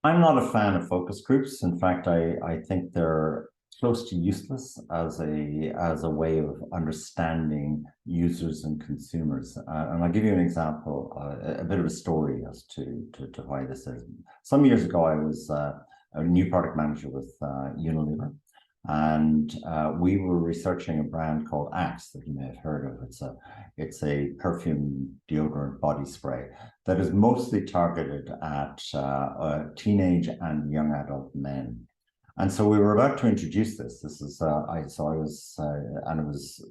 I'm not a fan of focus groups. In fact, I think they're close to useless as a way of understanding users and consumers. And I'll give you an example, a bit of a story as to why this is. Some years ago, I was a new product manager with Unilever, and we were researching a brand callxe that you may have heard of. It's a perfume deodorant body spray that is mostly targeted at teenage and young adult men. And so we were about to introduce this. This is and it was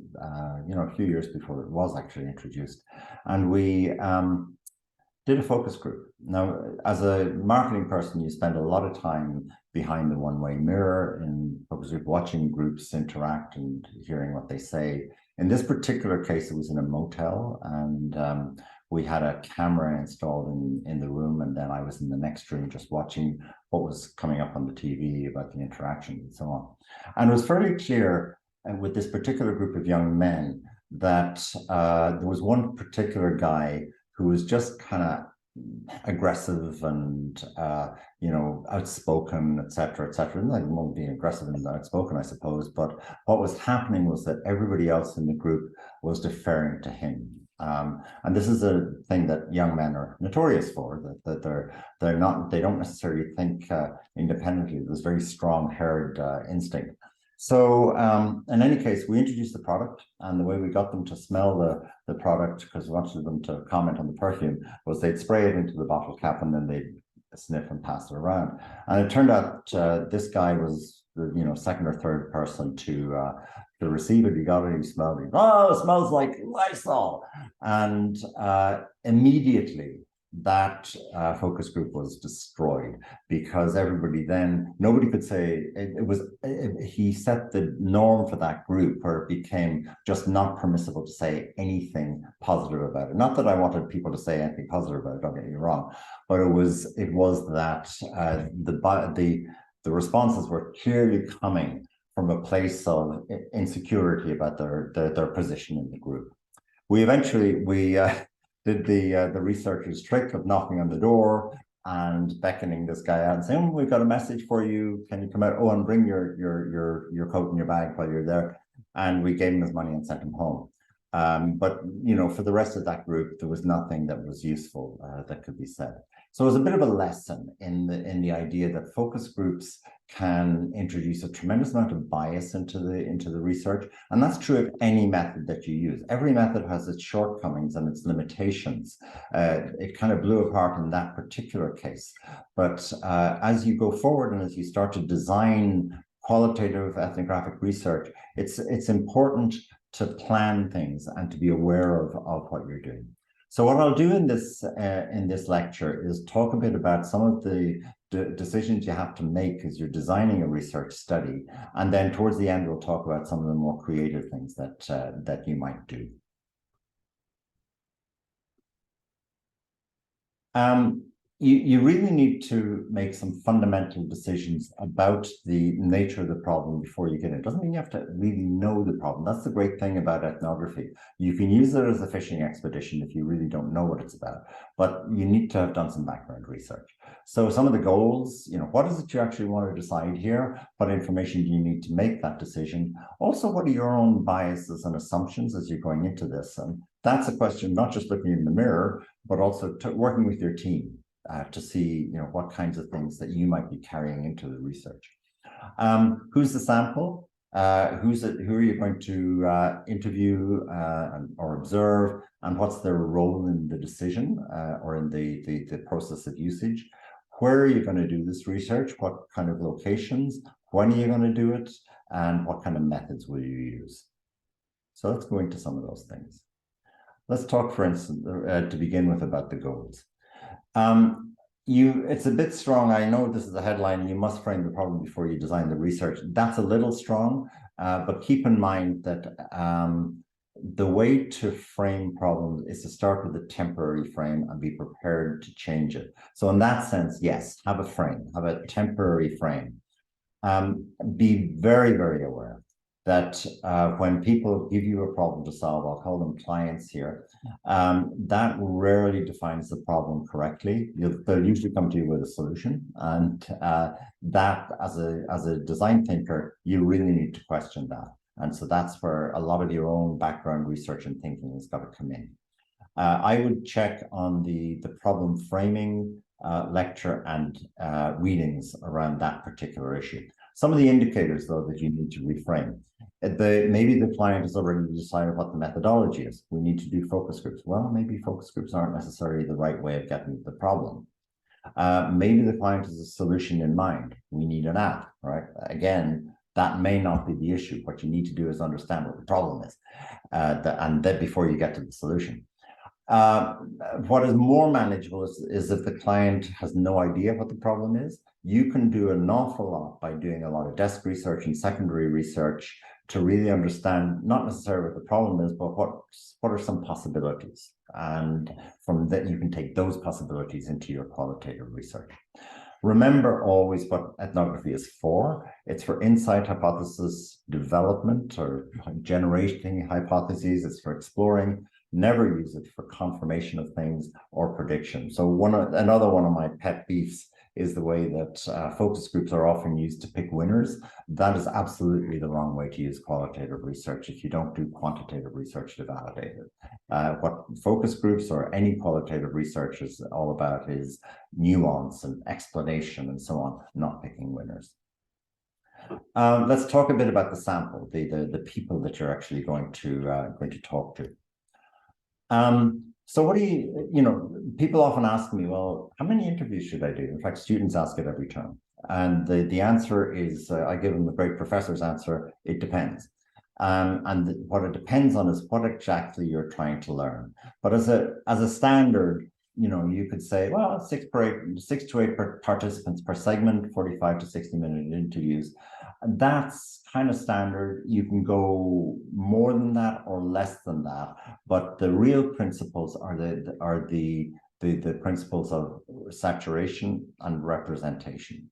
a few years before it was actually introduced, and we did a focus group. Now, as a marketing person, you spend a lot of time behind the one-way mirror in focus group, watching groups interact and hearing what they say. In this particular case, it was in a motel, and we had a camera installed in the room, and then I was in the next room just watching what was coming up on the TV about the interactions and so on. And it was fairly clear with this particular group of young men that there was one particular guy who was just kind of aggressive and outspoken, etc., etc. Like more being aggressive and outspoken, I suppose. But what was happening was that everybody else in the group was deferring to him. And this is a thing that young men are notorious for, that they don't necessarily think independently. There's very strong herd instinct. So in any case, we introduced the product, and the way we got them to smell the product, because we wanted them to comment on the perfume, was they'd spray it into the bottle cap and then they'd sniff and pass it around. And it turned out this guy was the second or third person to receive it. He got it, he smelled it. Oh, it smells like Lysol. And immediately that focus group was destroyed, because nobody could say he set the norm for that group, where it became just not permissible to say anything positive about it. Not that I wanted people to say anything positive about it, don't get me wrong, but it was that the responses were clearly coming from a place of insecurity about their position in the group. We eventually did the researcher's trick of knocking on the door and beckoning this guy out and saying, "We've got a message for you. Can you come out? Oh, and bring your coat and your bag while you're there." And we gave him his money and sent him home. But for the rest of that group, there was nothing that was useful that could be said. So it was a bit of a lesson in the idea that focus groups can introduce a tremendous amount of bias into the research, and that's true of any method that you use. Every method has its shortcomings and its limitations. It kind of blew apart in that particular case, but as you go forward and as you start to design qualitative ethnographic research, it's important to plan things and to be aware of what you're doing. So what I'll do in this lecture is talk a bit about some of the decisions you have to make as you're designing a research study, and then towards the end we'll talk about some of the more creative things that you might do. You really need to make some fundamental decisions about the nature of the problem before you get in. It doesn't mean you have to really know the problem. That's the great thing about ethnography. You can use it as a fishing expedition if you really don't know what it's about, but you need to have done some background research. So some of the goals, what is it you actually want to decide here? What information do you need to make that decision? Also, what are your own biases and assumptions as you're going into this? And that's a question, not just looking in the mirror, but also working with your team. To see what kinds of things that you might be carrying into the research. Who's the sample? Who are you going to interview or observe, and what's their role in the decision or in the process of usage? Where are you going to do this research? What kind of locations? When are you going to do it? And what kind of methods will you use? So let's go into some of those things. Let's talk, for instance, to begin with, about the goals. It's a bit strong. I know this is a headline, you must frame the problem before you design the research. That's a little strong, but keep in mind that the way to frame problems is to start with a temporary frame and be prepared to change it. So in that sense, yes, have a frame, have a temporary frame. Be very, very aware that when people give you a problem to solve, I'll call them clients here, that rarely defines the problem correctly. They'll usually come to you with a solution, and that as a design thinker, you really need to question that. And so that's where a lot of your own background research and thinking has got to come in. I would check on the problem framing, lecture, and readings around that particular issue. Some of the indicators, though, that you need to reframe. Maybe the client has already decided what the methodology is. We need to do focus groups. Well, maybe focus groups aren't necessarily the right way of getting the problem. Maybe the client has a solution in mind. We need an app, right? Again, that may not be the issue. What you need to do is understand what the problem is, and then before you get to the solution. What is more manageable is if the client has no idea what the problem is. You can do an awful lot by doing a lot of desk research and secondary research to really understand not necessarily what the problem is, but what are some possibilities. And from that, you can take those possibilities into your qualitative research. Remember always what ethnography is for. It's for insight, hypothesis development, or generating hypotheses. It's for exploring. Never use it for confirmation of things or prediction. So another one of my pet beefs is the way that focus groups are often used to pick winners. That is absolutely the wrong way to use qualitative research if you don't do quantitative research to validate it. What focus groups or any qualitative research is all about is nuance and explanation and so on, not picking winners. Let's talk a bit about the sample, the people that you're actually going to talk to. So what people often ask me, well, how many interviews should I do? In fact, students ask it every term. And the answer is, I give them the great professor's answer, it depends. And what it depends on is what exactly you're trying to learn. But as a standard, you could say, well, 6 to 8 participants per segment, 45 to 60-minute interviews. That's kind of standard. You can go more than that or less than that, but the real principles are the principles of saturation and representation.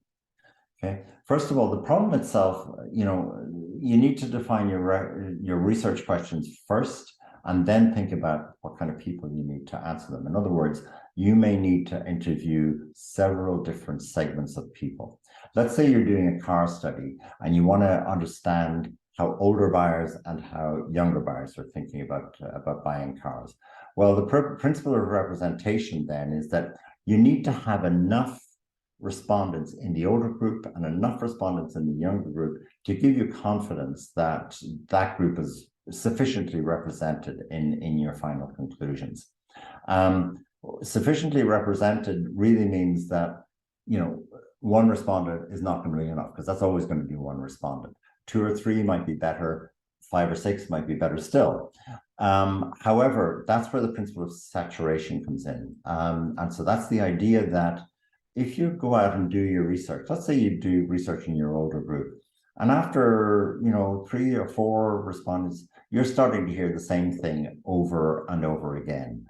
Okay. First of all, the problem itself, you need to define your research questions first, and then think about what kind of people you need to answer them. In other words, you may need to interview several different segments of people. Let's say you're doing a car study and you want to understand how older buyers and how younger buyers are thinking about buying cars. Well, the principle of representation then is that you need to have enough respondents in the older group and enough respondents in the younger group to give you confidence that that group is sufficiently represented in your final conclusions. Sufficiently represented really means that, one respondent is not going to be enough, because that's always going to be one respondent. 2 or 3 might be better, 5 or 6 might be better still. However, that's where the principle of saturation comes in. And so that's the idea that if you go out and do your research, let's say you do research in your older group, and after 3 or 4 respondents, you're starting to hear the same thing over and over again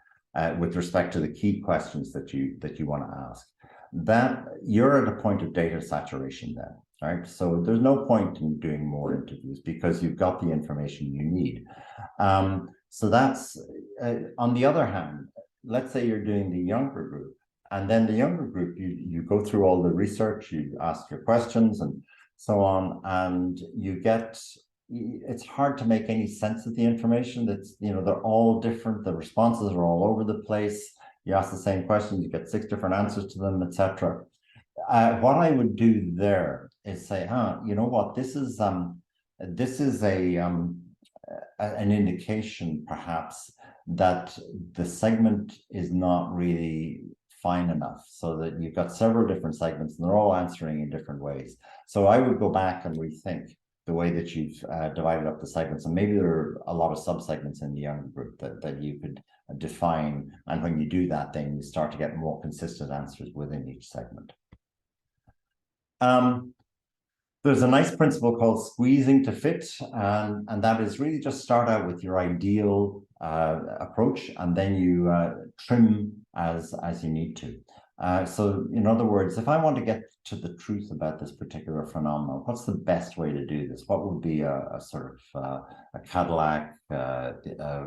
with respect to the key questions that you want to ask. That you're at a point of data saturation then, right? So there's no point in doing more interviews because you've got the information you need. So that's on the other hand, let's say you're doing the younger group, and then the younger group, you go through all the research, you ask your questions and so on, and it's hard to make any sense of the information. That's, they're all different. The responses are all over the place. You ask the same questions, you get 6 different answers to them, etc. What I would do there is say, you know what, this is an indication perhaps that the segment is not really fine enough, so that you've got several different segments and they're all answering in different ways. So I would go back and rethink the way that you've divided up the segments, and maybe there are a lot of subsegments in the younger group that you could define, and when you do that, then you start to get more consistent answers within each segment. There's a nice principle called squeezing to fit, and that is really just start out with your ideal approach, and then you trim as you need to. So in other words, if I want to get to the truth about this particular phenomenon, what's the best way to do this? What would be a sort of a Cadillac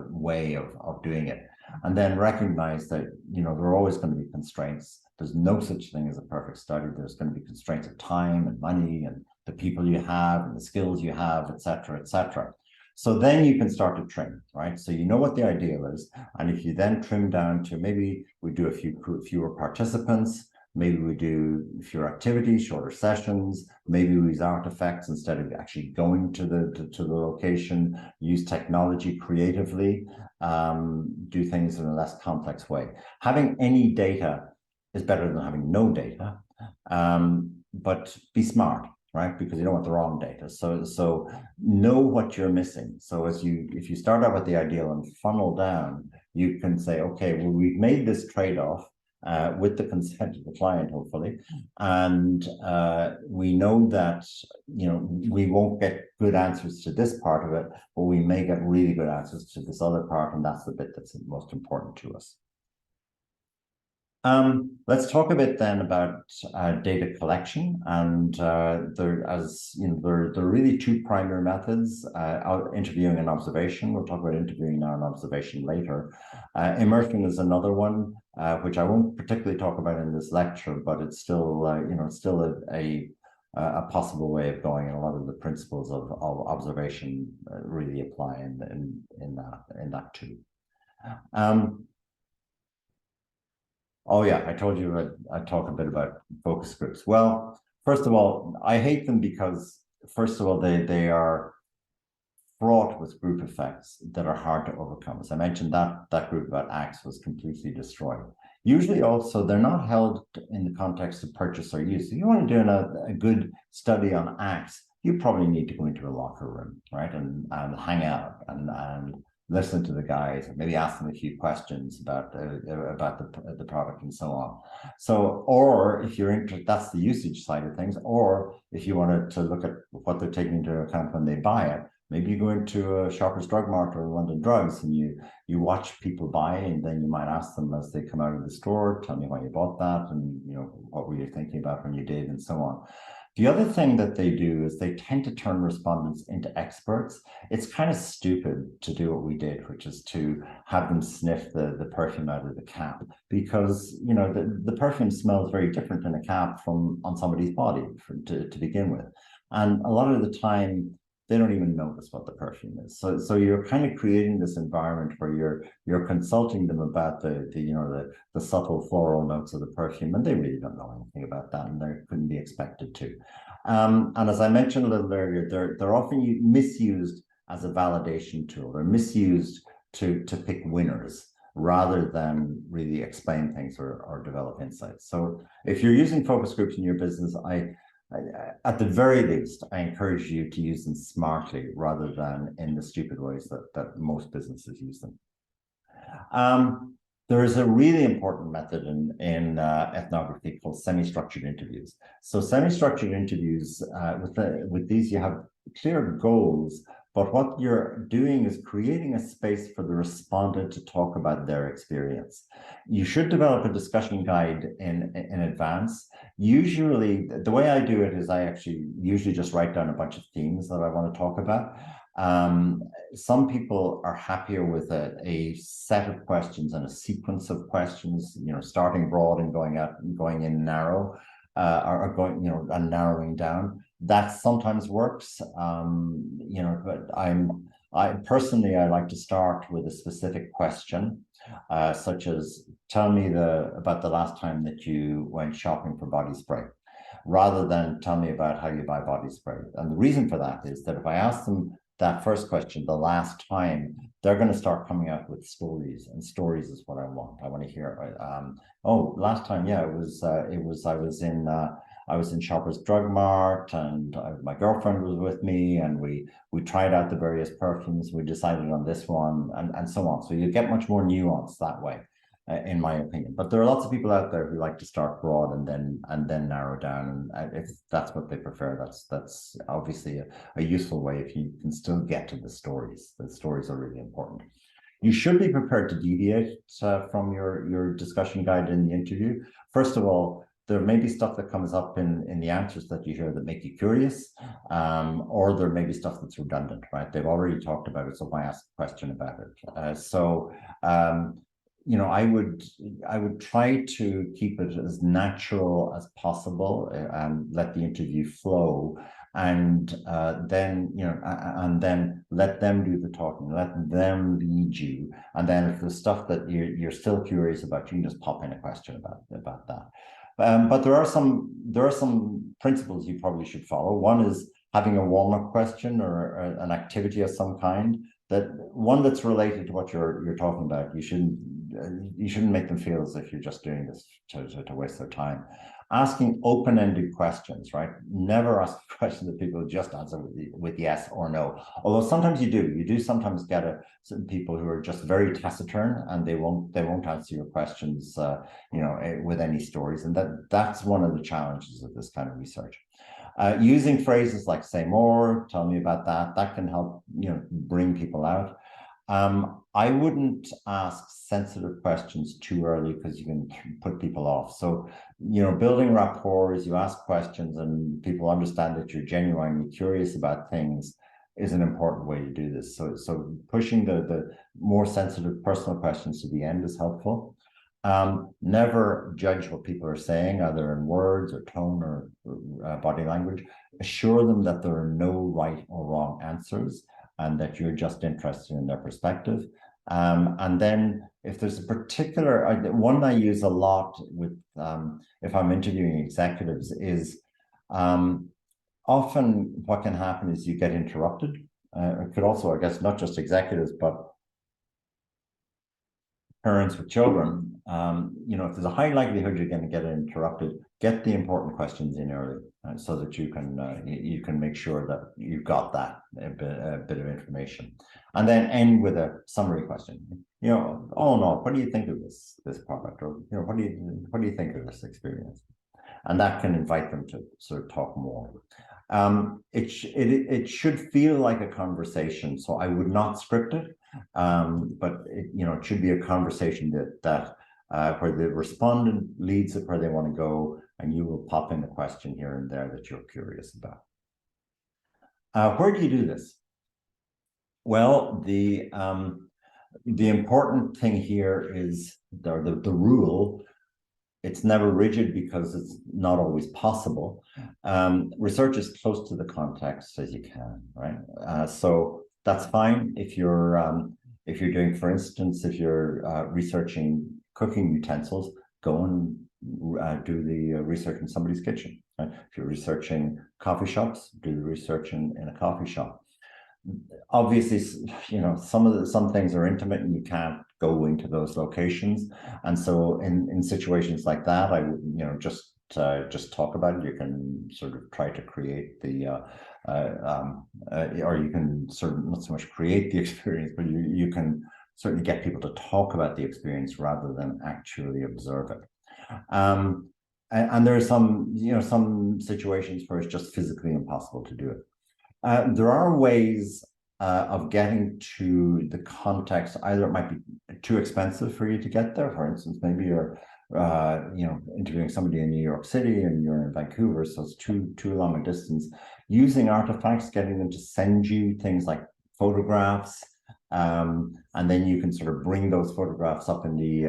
way of doing it? And then recognize that, there are always going to be constraints. There's no such thing as a perfect study. There's going to be constraints of time and money and the people you have and the skills you have, et cetera, et cetera. So then you can start to trim, right? So you know what the ideal is. And if you then trim down to maybe we do fewer participants, maybe we do fewer activities, shorter sessions, maybe we use artifacts instead of actually going to the location, use technology creatively, do things in a less complex way. Having any data is better than having no data, but be smart, right? Because you don't want the wrong data. So know what you're missing. So if you start out with the ideal and funnel down, you can say, okay, well, we've made this trade-off with the consent of the client, hopefully, and we know that we won't get good answers to this part of it, but we may get really good answers to this other part, and that's the bit that's most important to us. Let's talk a bit then about data collection, and there are really two primary methods: interviewing and observation. We'll talk about interviewing now and observation later. Immersion is another one, which I won't particularly talk about in this lecture, but it's still a possible way of going, and a lot of the principles of observation really apply in that too. Oh yeah, I told you I'd talk a bit about focus groups. Well, first of all, I hate them because, first of all, they are fraught with group effects that are hard to overcome. As I mentioned, that group about acts was completely destroyed. Usually also, they're not held in the context of purchase or use. If you want to do a good study on acts, you probably need to go into a locker room, right, and hang out and listen to the guys and maybe ask them a few questions about the product and so on. So, or if you're interested, that's the usage side of things. Or if you wanted to look at what they're taking into account when they buy it, maybe you go into a Shoppers Drug Mart or London Drugs and you watch people buy, and then you might ask them as they come out of the store, tell me why you bought that, and what were you thinking about when you did, and so on. The other thing that they do is they tend to turn respondents into experts. It's kind of stupid to do what we did, which is to have them sniff the perfume out of the cap, because the perfume smells very different in a cap from on somebody's body to begin with. And a lot of the time, they don't even notice what the perfume is. So you're kind of creating this environment where you're consulting them about the subtle floral notes of the perfume, and they really don't know anything about that, and they couldn't be expected to. And as I mentioned a little earlier, they're often misused as a validation tool. They're misused to pick winners rather than really explain things or develop insights. So if you're using focus groups in your business, at the very least, I encourage you to use them smartly rather than in the stupid ways that most businesses use them. There is a really important method in ethnography called semi-structured interviews. So semi-structured interviews, with these, you have clear goals, but what you're doing is creating a space for the respondent to talk about their experience. You should develop a discussion guide in advance. Usually, the way I do it is I actually usually just write down a bunch of themes that I want to talk about. Some people are happier with a set of questions and a sequence of questions, starting broad and going in narrow, or going, and narrowing down. That sometimes works, but I personally like to start with a specific question, such as, tell me about the last time that you went shopping for body spray, rather than tell me about how you buy body spray. And the reason for that is that if I ask them that first question, the last time, they're going to start coming out with stories, and stories is what I want. I want to hear, oh, last time, yeah, I was in Shoppers Drug Mart, and my girlfriend was with me, and we tried out the various perfumes. We decided on this one, and so on. So you get much more nuance that way, in my opinion. But there are lots of people out there who like to start broad and then narrow down. And if that's what they prefer, that's obviously a useful way if you can still get to the stories. The stories are really important. You should be prepared to deviate from your discussion guide in the interview. First of all, there may be stuff that comes up in the answers that you hear that make you curious, or there may be stuff that's redundant, right? They've already talked about it, so why ask a question about it? You know, I would try to keep it as natural as possible and let the interview flow, and then and then let them do the talking, let them lead you, and then if there's stuff that you're still curious about, you can just pop in a question about that. But there are some principles you probably should follow. One is having a warm-up question or an activity of some kind, one that's related to what you're talking about. You shouldn't make them feel as if you're just doing this to waste their time. Asking open-ended questions, right? Never ask a question that people just answer with yes or no. Although sometimes you do sometimes get some people who are just very taciturn and they won't answer your questions, with any stories, and that's one of the challenges of this kind of research. Using phrases like "say more," "tell me about that," that can help bring people out. I wouldn't ask sensitive questions too early because you can put people off. So, building rapport as you ask questions and people understand that you're genuinely curious about things is an important way to do this. So pushing the more sensitive personal questions to the end is helpful. Never judge what people are saying, either in words or tone or body language. Assure them that there are no right or wrong answers, and that you're just interested in their perspective. And then if there's a particular, one I use a lot with, if I'm interviewing executives is, often what can happen is you get interrupted. It could also, I guess, not just executives, but parents with children. If there's a high likelihood you're going to get interrupted, get the important questions in early, so that you can make sure that you've got that a bit of information, and then end with a summary question. All in all, what do you think of this product, or what do you think of this experience? And that can invite them to sort of talk more. It should feel like a conversation, so I would not script it, but it should be a conversation that where the respondent leads it where they want to go, and you will pop in a question here and there that you're curious about. Where do you do this? Well, the important thing here is the rule. It's never rigid because it's not always possible. Research as close to the context as you can, right? So that's fine if you're doing, for instance, if you're researching cooking utensils, go and do the research in somebody's kitchen. Right? If you're researching coffee shops, do the research in a coffee shop. Obviously, some things are intimate and you can't go into those locations, and so in situations like that, I would just talk about it. You can sort of try to create the or you can sort of not so much create the experience, but you can certainly get people to talk about the experience rather than actually observe it. And there are some situations where it's just physically impossible to do it. There are ways of getting to the context. Either it might be too expensive for you to get there. For instance, maybe you're interviewing somebody in New York City and you're in Vancouver, so it's too long a distance. Using artifacts, getting them to send you things like photographs, and then you can sort of bring those photographs up in the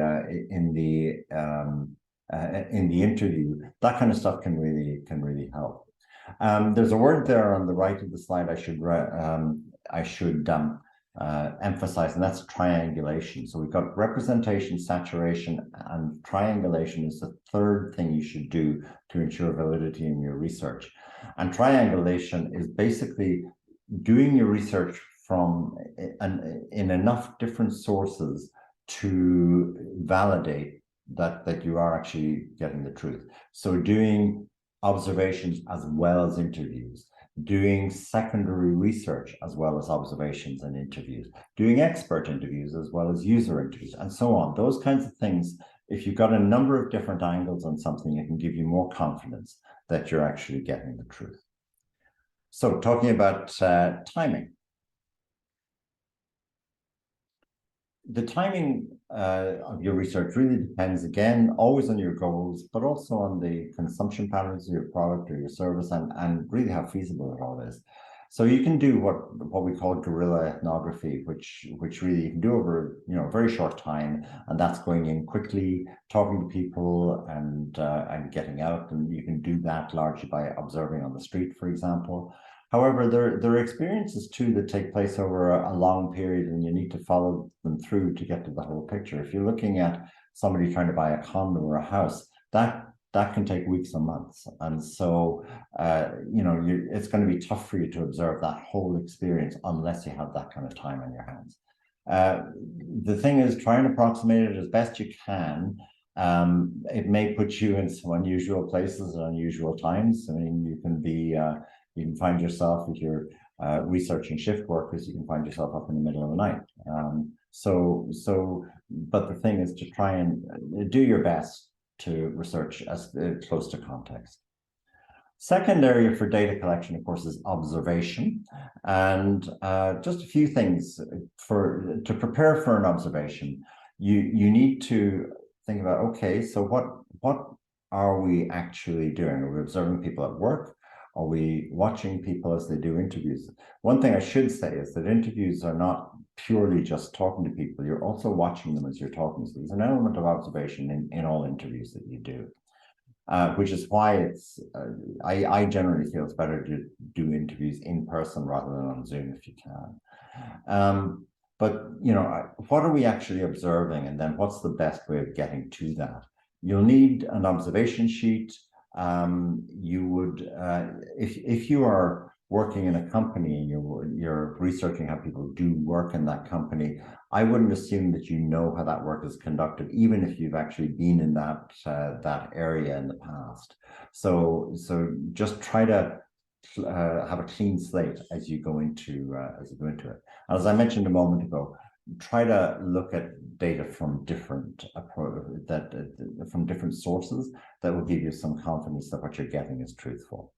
interview. That kind of stuff can really help. There's a word there on the right of the slide I should emphasize, and that's triangulation. So we've got representation, saturation, and triangulation is the third thing you should do to ensure validity in your research. And triangulation is basically doing your research in enough different sources to validate that you are actually getting the truth. So doing observations as well as interviews, doing secondary research as well as observations and interviews, doing expert interviews as well as user interviews, and so on. Those kinds of things, if you've got a number of different angles on something, it can give you more confidence that you're actually getting the truth. So talking about timing. the timing of your research really depends, again, always on your goals, but also on the consumption patterns of your product or your service, and really how feasible it all is. So you can do what we call guerrilla ethnography, which really you can do over a very short time, and that's going in quickly, talking to people, and getting out, and you can do that largely by observing on the street, for example. However, there are experiences too that take place over a long period, and you need to follow them through to get to the whole picture. If you're looking at somebody trying to buy a condo or a house, that can take weeks and months, and so it's going to be tough for you to observe that whole experience unless you have that kind of time on your hands. The thing is, try and approximate it as best you can. It may put you in some unusual places at unusual times. I mean, you can find yourself, if you're researching shift workers, you can find yourself up in the middle of the night. But the thing is to try and do your best to research as close to context. Second area for data collection, of course, is observation. And just a few things to prepare for an observation. You need to think about, okay, so what are we actually doing? Are we observing people at work? Are we watching people as they do interviews? One thing I should say is that interviews are not purely just talking to people. You're also watching them as you're talking. So there's an element of observation in all interviews that you do, which is why I generally feel it's better to do interviews in person rather than on Zoom if you can. But what are we actually observing, and then what's the best way of getting to that? You'll need an observation sheet. You would, if you are working in a company and you're researching how people do work in that company, I wouldn't assume that you know how that work is conducted, even if you've actually been in that area in the past. So just try to have a clean slate as you go into it. And as I mentioned a moment ago, try to look at data from different sources that will give you some confidence that what you're getting is truthful.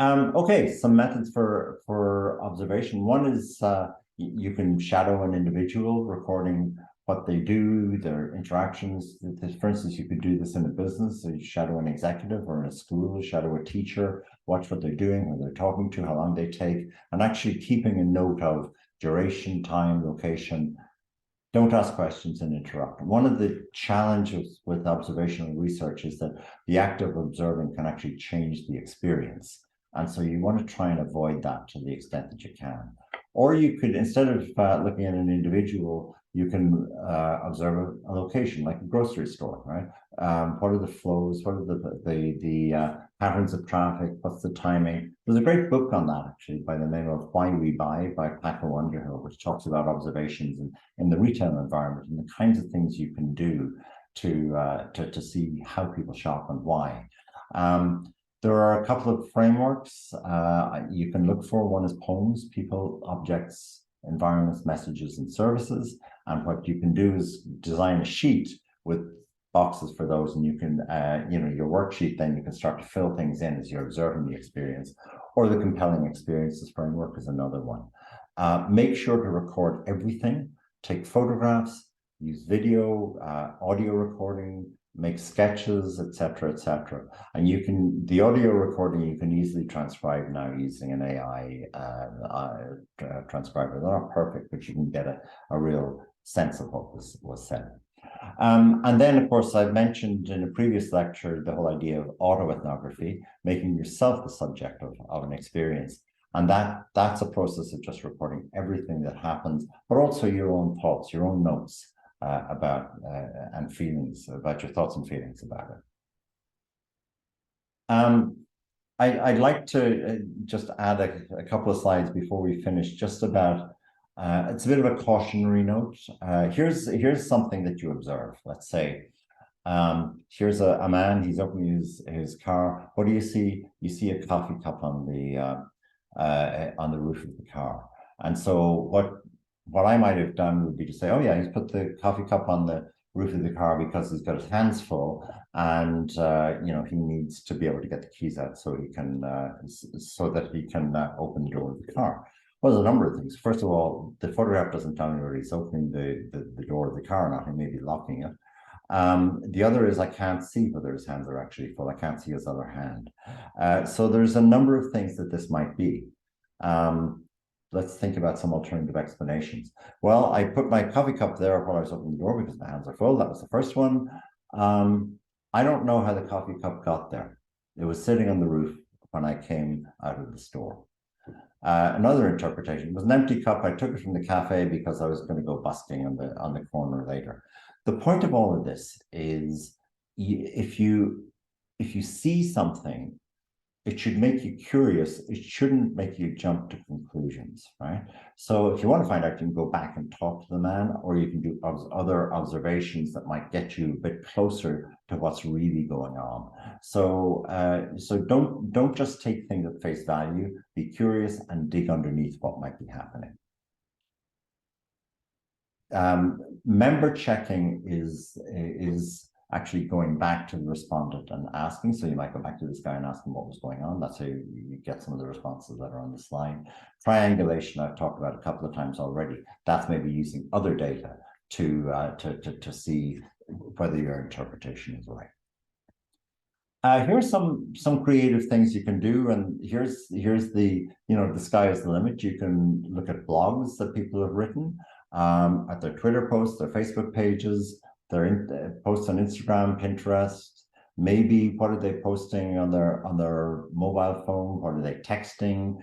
Okay, some methods for observation. One is you can shadow an individual, recording what they do, their interactions. For instance, you could do this in a business. So you shadow an executive, or in a school, shadow a teacher, watch what they're doing, who they're talking to, how long they take, and actually keeping a note of duration, time, location. Don't ask questions and interrupt. One of the challenges with observational research is that the act of observing can actually change the experience. And so you want to try and avoid that to the extent that you can. Or you could, instead of looking at an individual, you can observe a location, like a grocery store, right? What are the flows? What are the patterns of traffic? What's the timing? There's a great book on that, actually, by the name of Why We Buy by Paco Underhill, which talks about observations in the retail environment and the kinds of things you can do to see how people shop and why. There are a couple of frameworks you can look for. One is POEMS, People, Objects, Environments, Messages, and Services. And what you can do is design a sheet with boxes for those, and you can, your worksheet, then you can start to fill things in as you're observing the experience. Or the Compelling Experiences framework is another one. Make sure to record everything. Take photographs, use video, audio recording, make sketches, etc., etc. And the audio recording you can easily transcribe now using an AI transcriber. They're not perfect, but you can get a real sense of what was said. And then, of course, I've mentioned in a previous lecture the whole idea of autoethnography, making yourself the subject of an experience. And that's a process of just recording everything that happens, but also your own thoughts, your own notes about and feelings, about your thoughts and feelings about it. I'd like to just add a couple of slides before we finish, just about, it's a bit of a cautionary note. Here's something that you observe. Let's say, here's a man, he's opening his car. What do you see? You see a coffee cup on the roof of the car. And so what I might have done would be to say, oh yeah, he's put the coffee cup on the roof of the car because he's got his hands full, and he needs to be able to get the keys out so that he can open the door of the car. Well, there's a number of things. First of all, the photograph doesn't tell me whether he's opening the door of the car or not. He may be locking it. The other is I can't see whether his hands are actually full. I can't see his other hand. So there's a number of things that this might be. Let's think about some alternative explanations. Well, I put my coffee cup there while I was opening the door because my hands are full. That was the first one. I don't know how the coffee cup got there. It was sitting on the roof when I came out of the store. Another interpretation was an empty cup. I took it from the cafe because I was going to go busking on the corner later. The point of all of this is if you see something, it should make you curious. It shouldn't make you jump to conclusions, right? So if you want to find out, you can go back and talk to the man, or you can do other observations that might get you a bit closer to what's really going on. So don't just take things at face value. Be curious and dig underneath what might be happening. Member checking is actually going back to the respondent and asking. So you might go back to this guy and ask him what was going on. That's how you get some of the responses that are on the slide. Triangulation, I've talked about a couple of times already. That's maybe using other data to see whether your interpretation is right. Here's some creative things you can do, and here's the the sky is the limit. You can look at blogs that people have written, at their Twitter posts, their Facebook pages, their posts on Instagram, Pinterest. Maybe what are they posting on their mobile phone? What are they texting?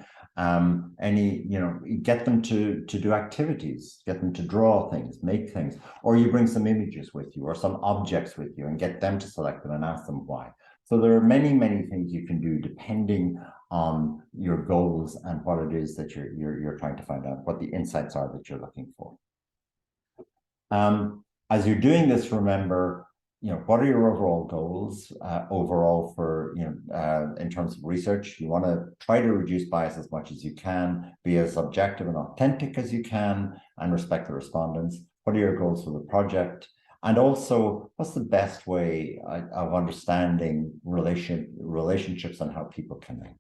Get them to do activities, get them to draw things, make things, or you bring some images with you or some objects with you and get them to select them and ask them why. So there are many, many things you can do depending on your goals and what it is that you're trying to find out, what the insights are that you're looking for. As you're doing this, remember, what are your overall goals overall for, in terms of research? You want to try to reduce bias as much as you can, be as objective and authentic as you can, and respect the respondents. What are your goals for the project? And also, what's the best way of understanding relationships and how people connect?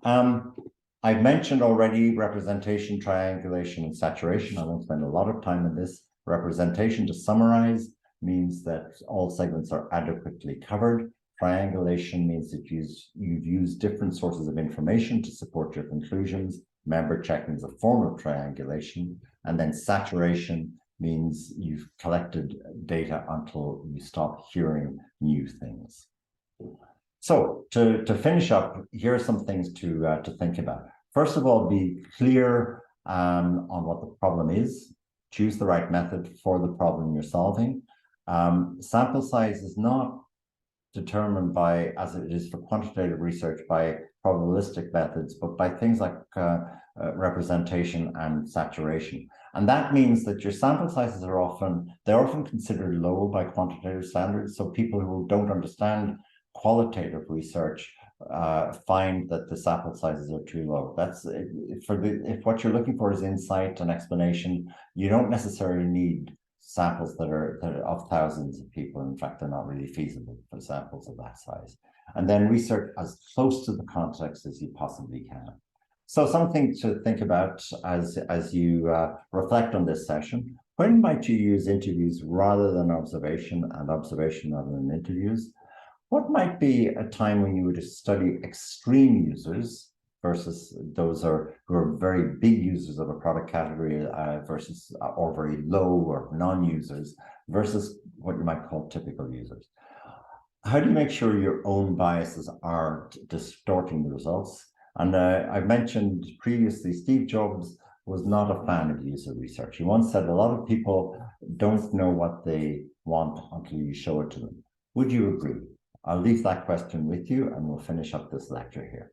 I've mentioned already representation, triangulation, and saturation. I won't spend a lot of time on this. Representation, to summarize, means that all segments are adequately covered. Triangulation means that you've used different sources of information to support your conclusions. Member checking is a form of triangulation. And then saturation means you've collected data until you stop hearing new things. So to finish up, here are some things to think about. First of all, be clear on what the problem is. Choose the right method for the problem you're solving. Sample size is not determined by, as it is for quantitative research, by probabilistic methods, but by things like representation and saturation. And that means that your sample sizes are often considered low by quantitative standards. So people who don't understand qualitative research find that the sample sizes are too low. That's if what you're looking for is insight and explanation, you don't necessarily need samples that are of thousands of people. In fact, they're not really feasible for samples of that size. And then research as close to the context as you possibly can. So something to think about as you reflect on this session. When might you use interviews rather than observation, and observation rather than interviews? What might be a time when you would study extreme users versus those who are very big users of a product category versus or very low or non-users versus what you might call typical users? How do you make sure your own biases aren't distorting the results? And I've mentioned previously, Steve Jobs was not a fan of user research. He once said a lot of people don't know what they want until you show it to them. Would you agree? I'll leave that question with you and we'll finish up this lecture here.